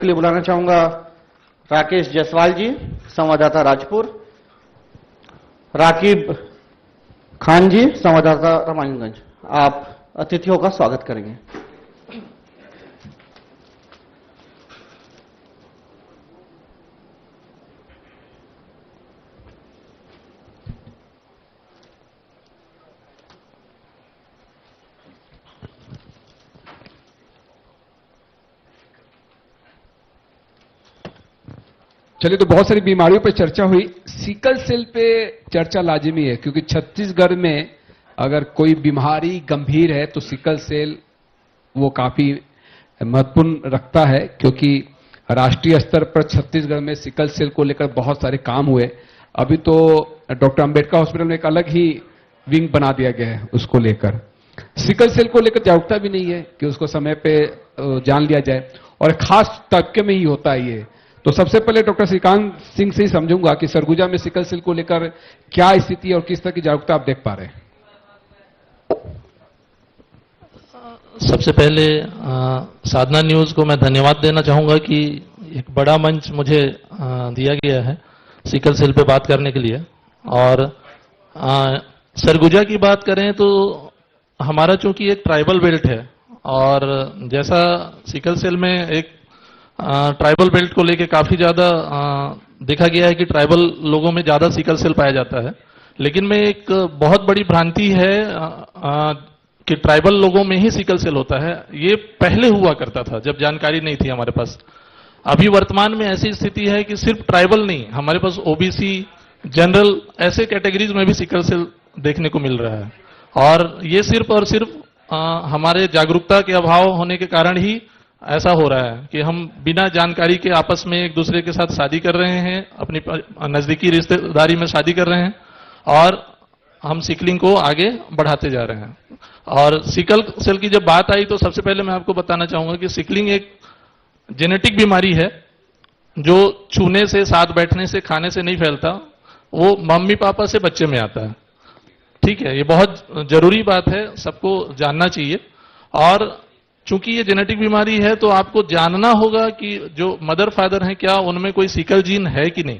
के लिए बुलाना चाहूंगा राकेश जायसवाल जी, संवाददाता राजपुर, राकिब खान जी, संवाददाता रामायणगंज। आप अतिथियों का स्वागत करेंगे। चलिए, तो बहुत सारी बीमारियों पे चर्चा हुई। सिकल सेल पे चर्चा लाजिमी है, क्योंकि छत्तीसगढ़ में अगर कोई बीमारी गंभीर है तो सिकल सेल वो काफी महत्वपूर्ण रखता है, क्योंकि राष्ट्रीय स्तर पर छत्तीसगढ़ में सिकल सेल को लेकर बहुत सारे काम हुए। अभी तो डॉक्टर अंबेडकर हॉस्पिटल में एक अलग ही विंग बना दिया गया है उसको लेकर। सिकल सेल को लेकर जागरूकता भी नहीं है कि उसको समय पे जान लिया जाए, और खास तबके में ही होता है ये। तो सबसे पहले डॉक्टर श्रीकांत सिंह से ही समझूंगा कि सरगुजा में सिकल सेल को लेकर क्या स्थिति है और किस तरह की जागरूकता आप देख पा रहे हैं। सबसे पहले साधना न्यूज को मैं धन्यवाद देना चाहूंगा कि एक बड़ा मंच मुझे दिया गया है सिकल सेल पे बात करने के लिए। और सरगुजा की बात करें तो हमारा चूंकि एक ट्राइबल बेल्ट है, और जैसा सिकल सेल में एक ट्राइबल बेल्ट को लेके काफी ज्यादा देखा गया है कि ट्राइबल लोगों में ज्यादा सिकल सेल पाया जाता है। लेकिन में एक बहुत बड़ी भ्रांति है कि ट्राइबल लोगों में ही सिकल सेल होता है। ये पहले हुआ करता था जब जानकारी नहीं थी हमारे पास। अभी वर्तमान में ऐसी स्थिति है कि सिर्फ ट्राइबल नहीं, हमारे पास ओबीसी, जनरल, ऐसे कैटेगरीज में भी सिकल सेल देखने को मिल रहा है। और ये सिर्फ और सिर्फ हमारे जागरूकता के अभाव होने के कारण ही ऐसा हो रहा है कि हम बिना जानकारी के आपस में एक दूसरे के साथ शादी कर रहे हैं, अपनी नजदीकी रिश्तेदारी में शादी कर रहे हैं, और हम सिकलिंग को आगे बढ़ाते जा रहे हैं। और सिकल सेल की जब बात आई तो सबसे पहले मैं आपको बताना चाहूंगा कि सिकलिंग एक जेनेटिक बीमारी है जो छूने से, साथ बैठने से, खाने से नहीं फैलता। वो मम्मी पापा से बच्चे में आता है। ठीक है, ये बहुत जरूरी बात है, सबको जानना चाहिए। और चूंकि ये जेनेटिक बीमारी है तो आपको जानना होगा कि जो मदर फादर हैं क्या उनमें कोई सिकल जीन है कि नहीं।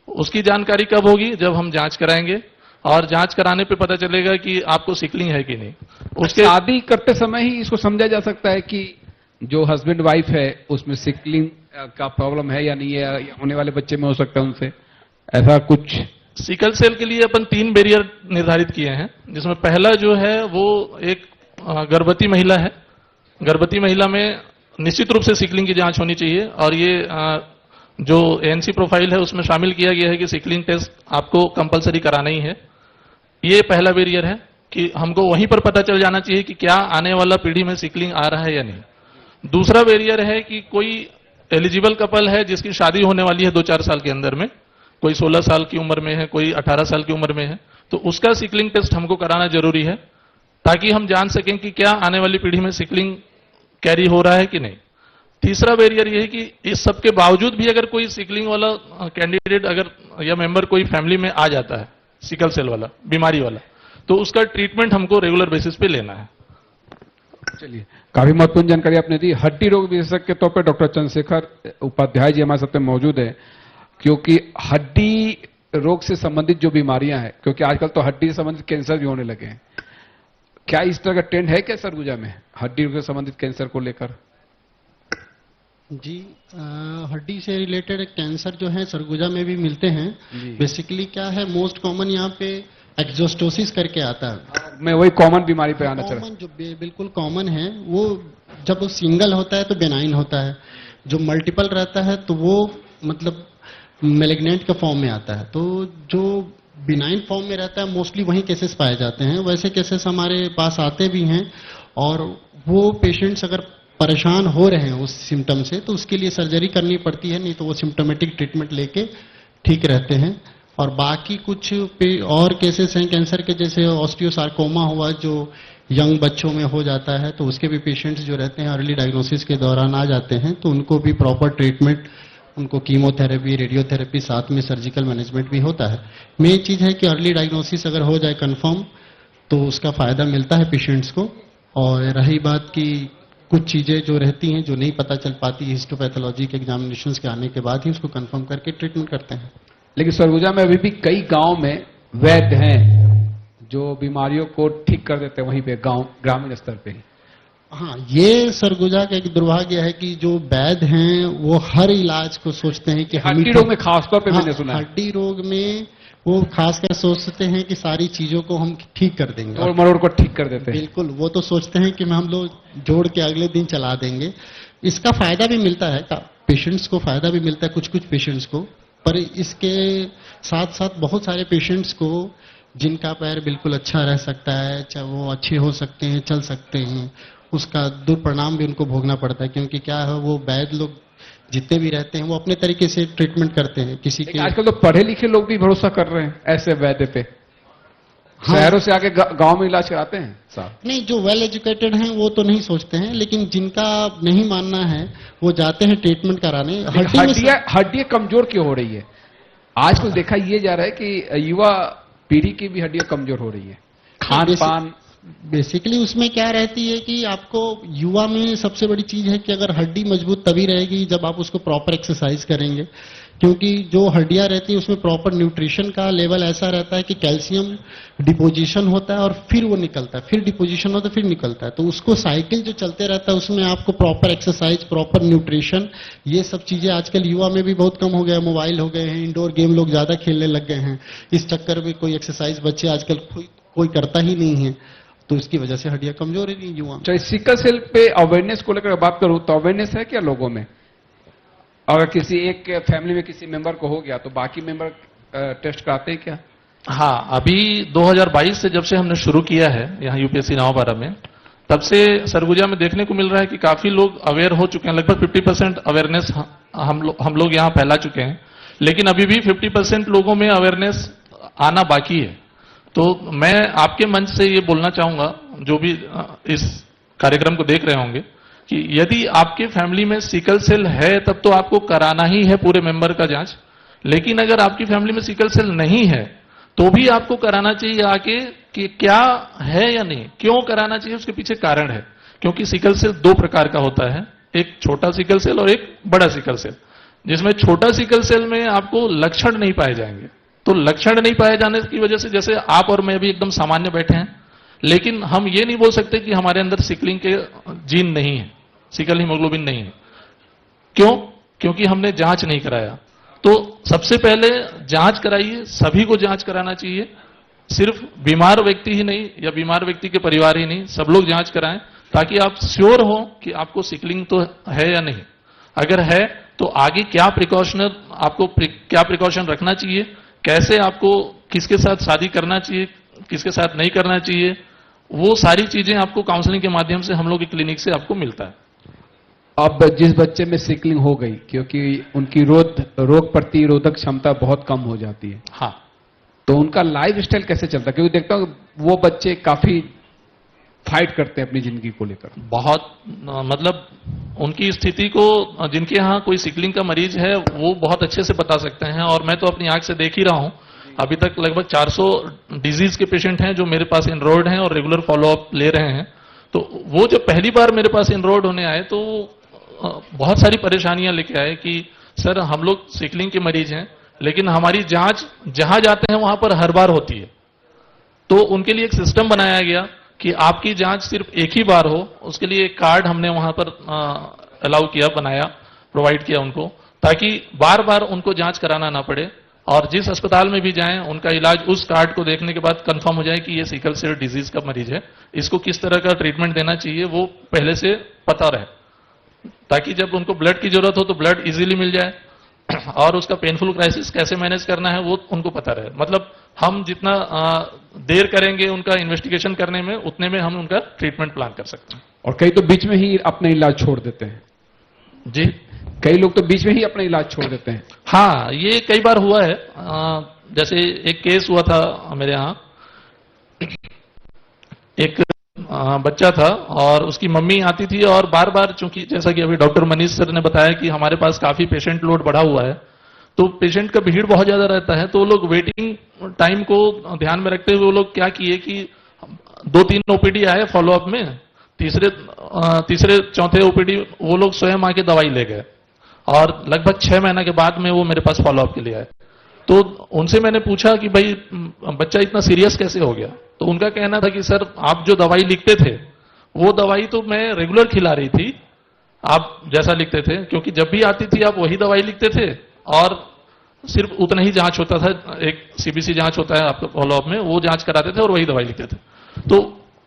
उसकी जानकारी कब होगी? जब हम जांच कराएंगे, और जांच कराने पे पता चलेगा कि आपको सिकलिंग है कि नहीं। उसके शादी करते समय ही इसको समझा जा सकता है कि जो हस्बैंड वाइफ है उसमें सिकलिंग का प्रॉब्लम है या नहीं है, या होने वाले बच्चे में हो सकता है उनसे, ऐसा कुछ। सिकल सेल के लिए अपन 3 बैरियर निर्धारित किए हैं, जिसमें पहला जो है वो एक गर्भवती महिला है। गर्भवती महिला में निश्चित रूप से सिकलिंग की जांच होनी चाहिए, और ये जो एएनसी प्रोफाइल है उसमें शामिल किया गया है कि सिकलिंग टेस्ट आपको कंपलसरी कराना ही है। ये पहला बैरियर है कि हमको वहीं पर पता चल जाना चाहिए कि क्या आने वाला पीढ़ी में सिकलिंग आ रहा है या नहीं। दूसरा बैरियर है कि कोई एलिजिबल कपल है जिसकी शादी होने वाली है 2-4 साल के अंदर में, कोई 16 साल की उम्र में है, कोई 18 साल की उम्र में है, तो उसका सिकलिंग टेस्ट हमको कराना जरूरी है, ताकि हम जान सकें कि क्या आने वाली पीढ़ी में सिकलिंग कैरी हो रहा है कि नहीं। तीसरा बैरियर यह है कि इस सब के बावजूद भी अगर कोई सिकलिंग वाला कैंडिडेट अगर या मेंबर कोई फैमिली में आ जाता है सिकल सेल वाला, बीमारी वाला, तो उसका ट्रीटमेंट हमको रेगुलर बेसिस पे लेना है। चलिए, काफी महत्वपूर्ण जानकारी आपने दी। हड्डी रोग विशेषज्ञ के तौर पर डॉक्टर चंद्रशेखर उपाध्याय जी हमारे साथ मौजूद है, क्योंकि हड्डी रोग से संबंधित जो बीमारियां हैं, क्योंकि आजकल तो हड्डी से संबंधित कैंसर भी होने लगे हैं, क्या इस तरह का ट्रेंड है क्या सरगुजा में हड्डी रोग से संबंधित कैंसर को लेकर? जी, हड्डी से रिलेटेड कैंसर जो है सरगुजा में भी मिलते हैं। बेसिकली क्या है, मोस्ट कॉमन यहाँ पे एक्सोस्टोसिस करके आता है। मैं वही कॉमन बीमारी पे आना चाह रहा हूं। जो बिल्कुल कॉमन है, वो जब वो सिंगल होता है तो बेनाइन होता है, जो मल्टीपल रहता है तो वो मतलब मैलिग्नेंट के फॉर्म में आता है। तो जो बिनाइन फॉर्म में रहता है मोस्टली वही केसेस पाए जाते हैं। वैसे केसेस हमारे पास आते भी हैं, और वो पेशेंट्स अगर परेशान हो रहे हैं उस सिम्टम से तो उसके लिए सर्जरी करनी पड़ती है, नहीं तो वो सिम्टोमेटिक ट्रीटमेंट लेके ठीक रहते हैं। और बाकी कुछ और केसेस हैं कैंसर के, जैसे ऑस्टियोसार्कोमा हुआ जो यंग बच्चों में हो जाता है, तो उसके भी पेशेंट्स जो रहते हैं अर्ली डायग्नोसिस के दौरान आ जाते हैं, तो उनको भी प्रॉपर ट्रीटमेंट, उनको कीमोथेरेपी, रेडियोथेरेपी, साथ में सर्जिकल मैनेजमेंट भी होता है। मेन चीज़ है कि अर्ली डायग्नोसिस अगर हो जाए कंफर्म तो उसका फायदा मिलता है पेशेंट्स को। और रही बात कि कुछ चीजें जो रहती हैं जो नहीं पता चल पाती हिस्टोपैथोलॉजी के एग्जामिनेशन के आने के बाद ही उसको कंफर्म करके ट्रीटमेंट करते हैं। लेकिन सरगुजा में अभी भी कई गांव में वैद्य हैं जो बीमारियों को ठीक कर देते हैं वहीं पे गांव ग्रामीण स्तर पे ही। हाँ, ये सरगुजा का एक दुर्भाग्य है कि जो वैद्य हैं वो हर इलाज को सोचते हैं कि हम ही हड्डी रोग में खासतौर पे मैंने सुना है हड्डी रोग में वो खासकर सोचते हैं कि सारी चीजों को हम ठीक कर देंगे। तोड़ मरोड़ को ठीक कर देते हैं। बिल्कुल, वो तो सोचते हैं कि हम लोग जोड़ के अगले दिन चला देंगे। इसका फायदा भी मिलता है, पेशेंट्स को फायदा भी मिलता है, कुछ कुछ पेशेंट्स को, पर इसके साथ साथ बहुत सारे पेशेंट्स को जिनका पैर बिल्कुल अच्छा रह सकता है, चाहे वो अच्छे हो सकते हैं, चल सकते हैं, उसका दुष्परिणाम भी उनको भोगना पड़ता है। क्योंकि क्या है, वो वैद्य लोग जितने भी रहते हैं वो अपने तरीके से ट्रीटमेंट करते हैं। किसी के आजकल तो पढ़े लिखे लोग भी भरोसा कर रहे हैं ऐसे वैद्य पे। हाँ। शहरों से आके गांव में इलाज कराते हैं साहब। नहीं, जो वेल एजुकेटेड हैं वो तो नहीं सोचते हैं, लेकिन जिनका नहीं मानना है वो जाते हैं ट्रीटमेंट कराने। हड्डियां कमजोर क्यों हो रही है? आजकल देखा ये जा रहा है कि युवा पीढ़ी की भी हड्डियां कमजोर हो रही है, खान पान। बेसिकली उसमें क्या रहती है कि आपको युवा में सबसे बड़ी चीज है कि अगर हड्डी मजबूत तभी रहेगी जब आप उसको प्रॉपर एक्सरसाइज करेंगे। क्योंकि जो हड्डियां रहती है उसमें प्रॉपर न्यूट्रिशन का लेवल ऐसा रहता है कि कैल्शियम डिपोजिशन होता है और फिर वो निकलता है, फिर डिपोजिशन होता है, फिर निकलता है। तो उसको साइकिल जो चलते रहता है उसमें आपको प्रॉपर एक्सरसाइज, प्रॉपर न्यूट्रिशन, ये सब चीजें आजकल युवा में भी बहुत कम हो गया। मोबाइल हो गए हैं, इंडोर गेम लोग ज्यादा खेलने लग गए हैं, इस चक्कर में कोई एक्सरसाइज बच्चे आजकल कोई करता ही नहीं है। तो इसकी वजह से हड्डियां कमजोर है युवा। चाहे सिकल सेल पे अवेयरनेस को लेकर बात करूं तो अवेयरनेस है क्या लोगों में? अगर किसी एक फैमिली में किसी मेंबर को हो गया तो बाकी मेंबर टेस्ट कराते हैं क्या? हाँ, अभी 2022 से जब से हमने शुरू किया है यहाँ यूपीएससी नवाबारा में, तब से सरगुजा में देखने को मिल रहा है कि काफी लोग अवेयर हो चुके हैं। लगभग 50% अवेयरनेस हम लोग यहाँ फैला चुके हैं, लेकिन अभी भी 50% लोगों में अवेयरनेस आना बाकी है। तो मैं आपके मंच से ये बोलना चाहूंगा, जो भी इस कार्यक्रम को देख रहे होंगे, कि यदि आपके फैमिली में सिकल सेल है तब तो आपको कराना ही है पूरे मेंबर का जांच। लेकिन अगर आपकी फैमिली में सिकल सेल नहीं है तो भी आपको कराना चाहिए आके कि क्या है या नहीं, क्यों कराना चाहिए, उसके पीछे कारण है। क्योंकि सिकल सेल दो प्रकार का होता है, एक छोटा सिकल सेल और एक बड़ा सिकल सेल। जिसमें छोटा सिकल सेल में आपको लक्षण नहीं पाए जाएंगे। तो लक्षण नहीं पाए जाने की वजह से, जैसे आप और मैं भी एकदम सामान्य बैठे हैं, लेकिन हम ये नहीं बोल सकते कि हमारे अंदर सिकलिंग के जीन नहीं है, सिकल हीमोग्लोबिन नहीं है। क्यों? क्योंकि हमने जांच नहीं कराया। तो सबसे पहले जांच कराइए, सभी को जांच कराना चाहिए, सिर्फ बीमार व्यक्ति ही नहीं या बीमार व्यक्ति के परिवार ही नहीं, सब लोग जांच कराएं, ताकि आप श्योर हो कि आपको सिकलिंग तो है या नहीं। अगर है तो आगे क्या प्रिकॉशन रखना चाहिए, कैसे आपको किसके साथ शादी करना चाहिए, किसके साथ नहीं करना चाहिए, वो सारी चीजें आपको काउंसलिंग के माध्यम से हम लोग के क्लिनिक से आपको मिलता है। अब जिस बच्चे में सिकलिंग हो गई, क्योंकि उनकी रोग प्रतिरोधक क्षमता बहुत कम हो जाती है, हाँ, तो उनका लाइफ स्टाइल कैसे चलता है? क्योंकि देखता हूं वो बच्चे काफी फाइट करते हैं अपनी जिंदगी को लेकर। बहुत मतलब उनकी स्थिति को जिनके यहाँ कोई सिकलिंग का मरीज है वो बहुत अच्छे से बता सकते हैं। और मैं तो अपनी आंख से देख ही रहा हूं, अभी तक लगभग 400 डिजीज के पेशेंट हैं जो मेरे पास इनरोल्ड हैं और रेगुलर फॉलोअप ले रहे हैं। तो वो जब पहली बार मेरे पास इनरोल्ड होने आए तो बहुत सारी परेशानियां लेके आए कि सर हम लोग सिकलिंग के मरीज हैं, लेकिन हमारी जांच जहां जाते हैं वहां पर हर बार होती है। तो उनके लिए एक सिस्टम बनाया गया कि आपकी जांच सिर्फ एक ही बार हो, उसके लिए एक कार्ड हमने वहां पर अलाउ किया, बनाया, प्रोवाइड किया उनको, ताकि बार बार उनको जांच कराना ना पड़े। और जिस अस्पताल में भी जाएं उनका इलाज उस कार्ड को देखने के बाद कंफर्म हो जाए कि ये सिकल सेल डिजीज का मरीज है, इसको किस तरह का ट्रीटमेंट देना चाहिए वो पहले से पता रहे, ताकि जब उनको ब्लड की जरूरत हो तो ब्लड इजीली मिल जाए और उसका पेनफुल क्राइसिस कैसे मैनेज करना है वो उनको पता रहे। मतलब हम जितना देर करेंगे उनका इन्वेस्टिगेशन करने में, उतने में हम उनका ट्रीटमेंट प्लान कर सकते हैं। और कई तो बीच में ही अपना इलाज छोड़ देते हैं। जी, कई लोग तो बीच में ही अपना इलाज छोड़ देते हैं। हाँ, ये कई बार हुआ है। जैसे एक केस हुआ था मेरे यहाँ, एक बच्चा था और उसकी मम्मी आती थी और बार बार, चूंकि जैसा कि अभी डॉक्टर मनीष सर ने बताया कि हमारे पास काफी पेशेंट लोड बढ़ा हुआ है, तो पेशेंट का भीड़ बहुत ज्यादा रहता है, तो वो लोग वेटिंग टाइम को ध्यान में रखते हुए वो लोग क्या किए कि 2-3 ओपीडी आए फॉलोअप में, तीसरे चौथे ओपीडी वो लोग स्वयं आके दवाई ले गए और लगभग 6 महीने के बाद में वो मेरे पास फॉलोअप के लिए आए। तो उनसे मैंने पूछा कि भाई बच्चा इतना सीरियस कैसे हो गया? तो उनका कहना था कि सर आप जो दवाई लिखते थे वो दवाई तो मैं रेगुलर खिला रही थी, आप जैसा लिखते थे, क्योंकि जब भी आती थी आप वही दवाई लिखते थे और सिर्फ उतना ही जांच होता था, एक सीबीसी जांच होता है आपका फॉलोअप में, वो जांच कराते थे और वही दवाई लिखते थे। तो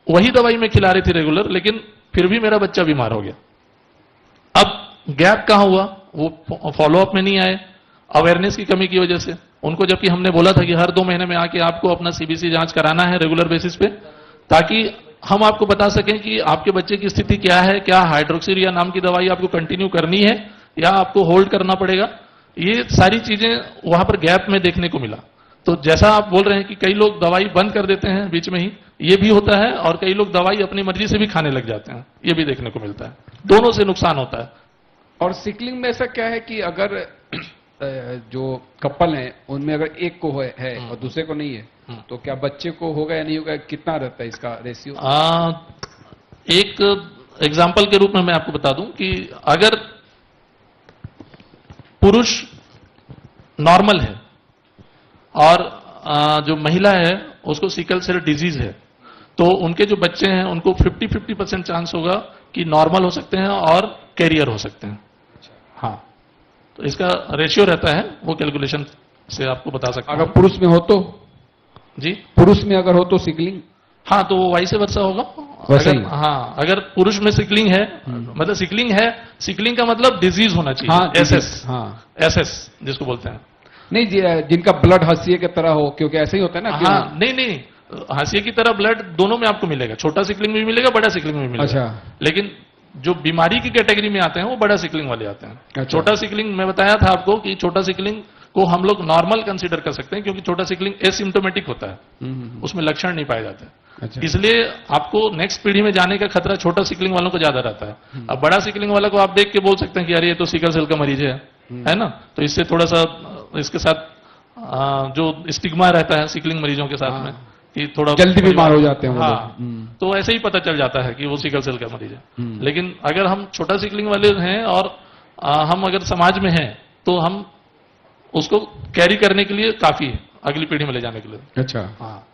वही दवाई मैं खिला रही थी रेगुलर, लेकिन फिर भी मेरा बच्चा बीमार हो गया। अब गैप कहां हुआ? वो फॉलोअप में नहीं आए, अवेयरनेस की कमी की वजह से। उनको जबकि हमने बोला था कि हर 2 महीने में आके आपको अपना सीबीसी जांच कराना है रेगुलर बेसिस पे, ताकि हम आपको बता सकें कि आपके बच्चे की स्थिति क्या है, क्या हाइड्रोक्सीरिया नाम की दवाई आपको कंटिन्यू करनी है या आपको होल्ड करना पड़ेगा। ये सारी चीजें वहां पर गैप में देखने को मिला। तो जैसा आप बोल रहे हैं कि कई लोग दवाई बंद कर देते हैं बीच में ही, ये भी होता है, और कई लोग दवाई अपनी मर्जी से भी खाने लग जाते हैं, ये भी देखने को मिलता है। दोनों से नुकसान होता है। और सिकलिंग में ऐसा क्या है कि अगर जो कपल हैं उनमें अगर एक को है और दूसरे को नहीं है, तो क्या बच्चे को होगा या नहीं होगा, कितना रहता है इसका रेशियो? एक एग्जाम्पल के रूप में मैं आपको बता दूं कि अगर पुरुष नॉर्मल है और जो महिला है उसको सिकल सेल डिजीज है, तो उनके जो बच्चे हैं उनको 50-50% चांस होगा कि नॉर्मल हो सकते हैं और कैरियर हो सकते हैं। हाँ, तो इसका रेशियो रहता है, वो कैलकुलेशन से आपको बता सकता हूं। अगर पुरुष में हो तो? जी, पुरुष में अगर हो तो सिकलिंग? हाँ, तो वो वाइस वर्सा होगा। वैसे अगर, हाँ, अगर पुरुष में सिकलिंग है, मतलब सिकलिंग है, सिकलिंग का मतलब डिजीज होना चाहिए। हाँ, एसएस, हाँ, एसएस जिसको बोलते हैं। नहीं जिनका ब्लड हंसिए की तरह हो, क्योंकि ऐसे ही होता है ना। हाँ, नहीं, हाशिए की तरह ब्लड दोनों में आपको मिलेगा, छोटा सिकलिंग में भी मिलेगा, बड़ा सिकलिंग में भी मिलेगा। अच्छा। लेकिन जो बीमारी की कैटेगरी में आते हैं वो बड़ा सिकलिंग वाले आते हैं। अच्छा। छोटा सिकलिंग मैं बताया था आपको कि छोटा सिकलिंग को हम लोग नॉर्मल कंसीडर कर सकते हैं, क्योंकि छोटा सिकलिंग एसिम्टोमेटिक होता है, उसमें लक्षण नहीं पाए जाते। अच्छा। इसलिए आपको नेक्स्ट पीढ़ी में जाने का खतरा छोटा सिकलिंग वालों को ज्यादा रहता है। अब बड़ा सिकलिंग वाला को आप देख के बोल सकते हैं कि अरे ये तो सिकल सेल का मरीज है ना। तो इससे थोड़ा सा इसके साथ जो स्टिग्मा रहता है सिकलिंग मरीजों के साथ में कि थोड़ा जल्दी बीमार हो जाते हैं वो हाँ, तो ऐसे ही पता चल जाता है कि वो सिकल सेल का मरीज है। लेकिन अगर हम छोटा सिकलिंग वाले हैं और हम अगर समाज में हैं तो हम उसको कैरी करने के लिए काफी है, अगली पीढ़ी में ले जाने के लिए। अच्छा, हाँ,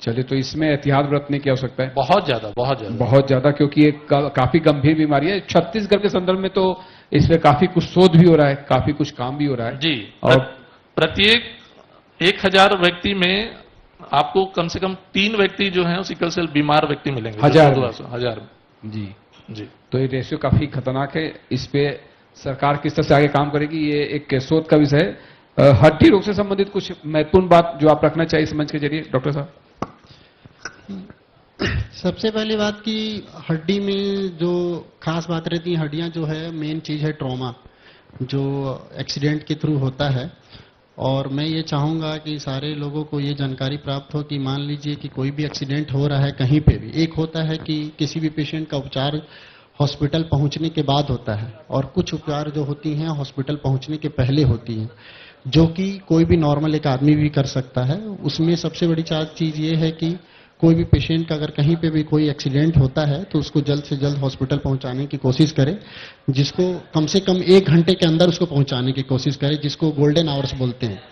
चलिए, तो इसमें एहतियात बरतने की आवश्यकता है। बहुत ज्यादा, बहुत ज्यादा, क्योंकि ये काफी गंभीर बीमारी है। छत्तीसगढ़ के संदर्भ में तो इस पे काफी कुछ शोध भी हो रहा है, काफी कुछ काम भी हो रहा है जी। और प्रत्येक 1000 व्यक्ति में आपको कम से कम 3 व्यक्ति जो हैं सिकल सेल बीमार व्यक्ति मिलेंगे। 1000 जी जी। तो ये रेशियो काफी खतरनाक है। इस पे सरकार किस तरह से आगे काम करेगी, ये एक शोध का विषय है। हड्डी रोग से संबंधित कुछ महत्वपूर्ण बात जो आप रखना चाहिए इस मंच के जरिए, डॉक्टर साहब? सबसे पहली बात कि हड्डी में जो खास बात रहती है, हड्डियां जो है मेन चीज है ट्रॉमा, जो एक्सीडेंट के थ्रू होता है। और मैं ये चाहूंगा कि सारे लोगों को ये जानकारी प्राप्त हो कि मान लीजिए कि कोई भी एक्सीडेंट हो रहा है कहीं पे भी, एक होता है कि किसी भी पेशेंट का उपचार हॉस्पिटल पहुंचने के बाद होता है और कुछ उपचार जो होती हैं हॉस्पिटल पहुंचने के पहले होती हैं, जो कि कोई भी नॉर्मल एक आदमी भी कर सकता है। उसमें सबसे बड़ी चीज ये है कि कोई भी पेशेंट का अगर कहीं पे भी कोई एक्सीडेंट होता है तो उसको जल्द से जल्द हॉस्पिटल पहुंचाने की कोशिश करे, जिसको कम से कम 1 घंटे के अंदर उसको पहुंचाने की कोशिश करे, जिसको गोल्डन आवर्स बोलते हैं।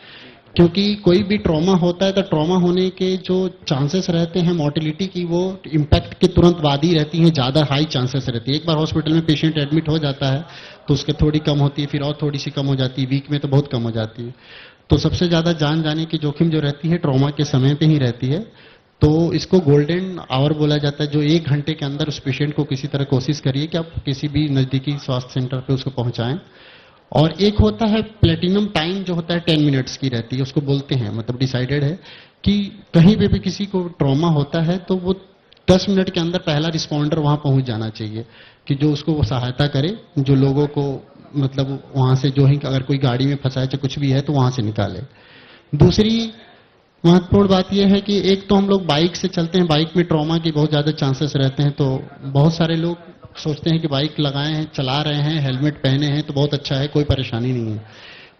क्योंकि कोई भी ट्रॉमा होता है तो ट्रॉमा होने के जो चांसेस रहते हैं मोर्टेलिटी की, वो इम्पैक्ट के तुरंत बाद ही रहती हैं, ज्यादा हाई चांसेस रहती है। एक बार हॉस्पिटल में पेशेंट एडमिट हो जाता है तो उसके थोड़ी कम होती है, फिर और थोड़ी सी कम हो जाती है, वीक में तो बहुत कम हो जाती है। तो सबसे ज्यादा जान जाने की जोखिम जो रहती है ट्रॉमा के समय पे ही रहती है। तो इसको गोल्डन आवर बोला जाता है, जो 1 घंटे के अंदर उस पेशेंट को किसी तरह कोशिश करिए कि आप किसी भी नजदीकी स्वास्थ्य सेंटर पे उसको पहुंचाएं। और एक होता है प्लेटिनम टाइम, जो होता है 10 मिनट्स की रहती है, उसको बोलते हैं, मतलब डिसाइडेड है कि कहीं पे भी किसी को ट्रॉमा होता है तो वो 10 मिनट के अंदर पहला रिस्पॉन्डर वहां पहुंच जाना चाहिए कि जो उसको वो सहायता करे, जो लोगों को मतलब वहां से जो ही अगर कोई गाड़ी में फंसा है चाहे कुछ भी है तो वहां से निकाले। दूसरी महत्वपूर्ण बात यह है कि एक तो हम लोग बाइक से चलते हैं, बाइक में ट्रॉमा की बहुत ज्यादा चांसेस रहते हैं। तो बहुत सारे लोग सोचते हैं कि बाइक लगाए हैं, चला रहे हैं, हेलमेट पहने हैं तो बहुत अच्छा है, कोई परेशानी नहीं है।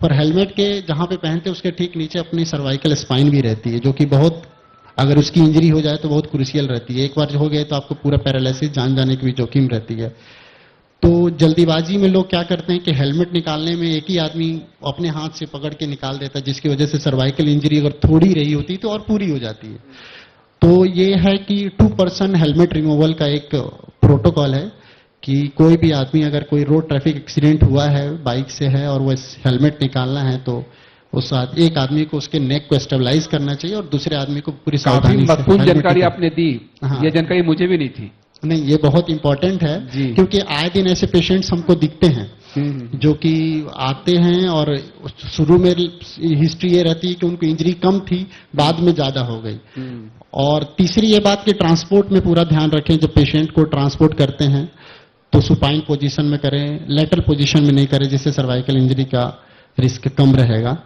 पर हेलमेट के जहां पे पहनते हैं उसके ठीक नीचे अपनी सर्वाइकल स्पाइन भी रहती है, जो कि बहुत अगर उसकी इंजरी हो जाए तो बहुत क्रूशियल रहती है। एक बार हो गए तो आपको पूरा पैरालिसिस, जान जाने की भी जोखिम रहती है। तो जल्दीबाजी में लोग क्या करते हैं कि हेलमेट निकालने में एक ही आदमी अपने हाथ से पकड़ के निकाल देता है, जिसकी वजह से सर्वाइकल इंजरी अगर थोड़ी रही होती तो और पूरी हो जाती है। तो ये है कि 2% हेलमेट रिमूवल का एक प्रोटोकॉल है कि कोई भी आदमी अगर कोई रोड ट्रैफिक एक्सीडेंट हुआ है, बाइक से है और वो हेलमेट निकालना है, तो एक आदमी को उसके नेक को स्टेबलाइज करना चाहिए और दूसरे आदमी को पूरी काफी सावधानी से महत्वपूर्ण हेलमेट जानकारी निकाल- आपने दी। हाँ। ये जानकारी मुझे भी नहीं थी। नहीं, ये बहुत इंपॉर्टेंट है जी। क्योंकि आए दिन ऐसे पेशेंट्स हमको दिखते हैं जो कि आते हैं और शुरू में हिस्ट्री ये रहती है कि उनको इंजरी कम थी, बाद में ज्यादा हो गई। और तीसरी ये बात कि ट्रांसपोर्ट में पूरा ध्यान रखें, जब पेशेंट को ट्रांसपोर्ट करते हैं तो सुपाइन पोजीशन में करें, लेटरल पोजीशन में नहीं करें, जिससे सर्वाइकल इंजरी का रिस्क कम रहेगा।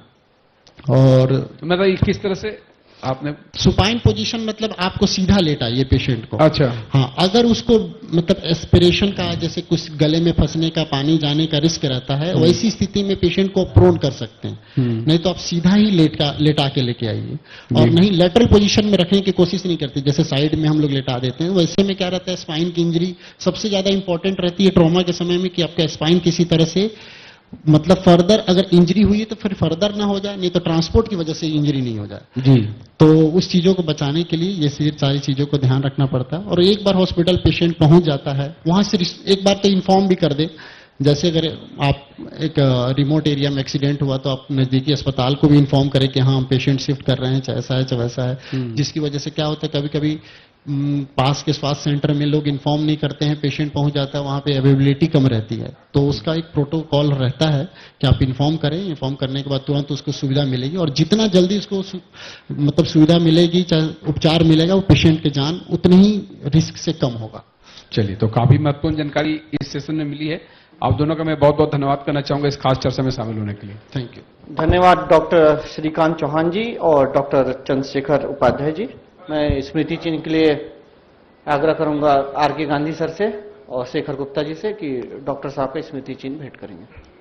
और मतलब ये किस तरह से आपने? सुपाइन पोजीशन मतलब आपको सीधा लेटाइए पेशेंट को। अच्छा। हाँ, अगर उसको मतलब एस्पिरेशन का, जैसे कुछ गले में फंसने का, पानी जाने का रिस्क रहता है, वैसी स्थिति में पेशेंट को प्रोन कर सकते हैं। नहीं तो आप सीधा ही लेटा के लेके आइए। और नहीं, लेटरल पोजीशन में रखने की कोशिश नहीं करते, जैसे साइड में हम लोग लेटा देते हैं। वैसे में क्या रहता है, स्पाइन की इंजरी सबसे ज्यादा इंपॉर्टेंट रहती है ट्रॉमा के समय में, कि आपका स्पाइन किसी तरह से मतलब फर्दर अगर इंजरी हुई है तो फिर फर्दर ना हो जाए, नहीं तो ट्रांसपोर्ट की वजह से इंजरी नहीं हो जाए। जी। तो उस चीजों को बचाने के लिए ये सारी चीजों को ध्यान रखना पड़ता है। और एक बार हॉस्पिटल पेशेंट पहुंच जाता है, वहां से एक बार तो इन्फॉर्म भी कर दे। जैसे अगर आप एक रिमोट एरिया में एक्सीडेंट हुआ तो आप नजदीकी अस्पताल को भी इन्फॉर्म करें कि हाँ, हम पेशेंट शिफ्ट कर रहे हैं, चाहे ऐसा है चाहे वैसा है। जिसकी वजह से क्या होता है, कभी कभी पास के स्वास्थ्य सेंटर में लोग इन्फॉर्म नहीं करते हैं, पेशेंट पहुंच जाता है, वहां पे अवेलेबिलिटी कम रहती है। तो उसका एक प्रोटोकॉल रहता है कि आप इन्फॉर्म करें, इन्फॉर्म करने के बाद तुरंत उसको सुविधा मिलेगी, और जितना जल्दी उसको मतलब सुविधा मिलेगी, चाहे उपचार मिलेगा, वो पेशेंट की जान उतनी ही रिस्क से कम होगा। चलिए, तो काफी महत्वपूर्ण जानकारी इस सेशन में मिली है। आप दोनों का मैं बहुत बहुत धन्यवाद करना चाहूंगा इस खास चर्चा में शामिल होने के लिए। Thank you. धन्यवाद डॉक्टर श्रीकांत चौहान जी और डॉक्टर चंद्रशेखर उपाध्याय जी। मैं स्मृति चिन्ह के लिए आग्रह करूंगा आर के गांधी सर से और शेखर गुप्ता जी से कि डॉक्टर साहब का स्मृति चिन्ह भेंट करेंगे।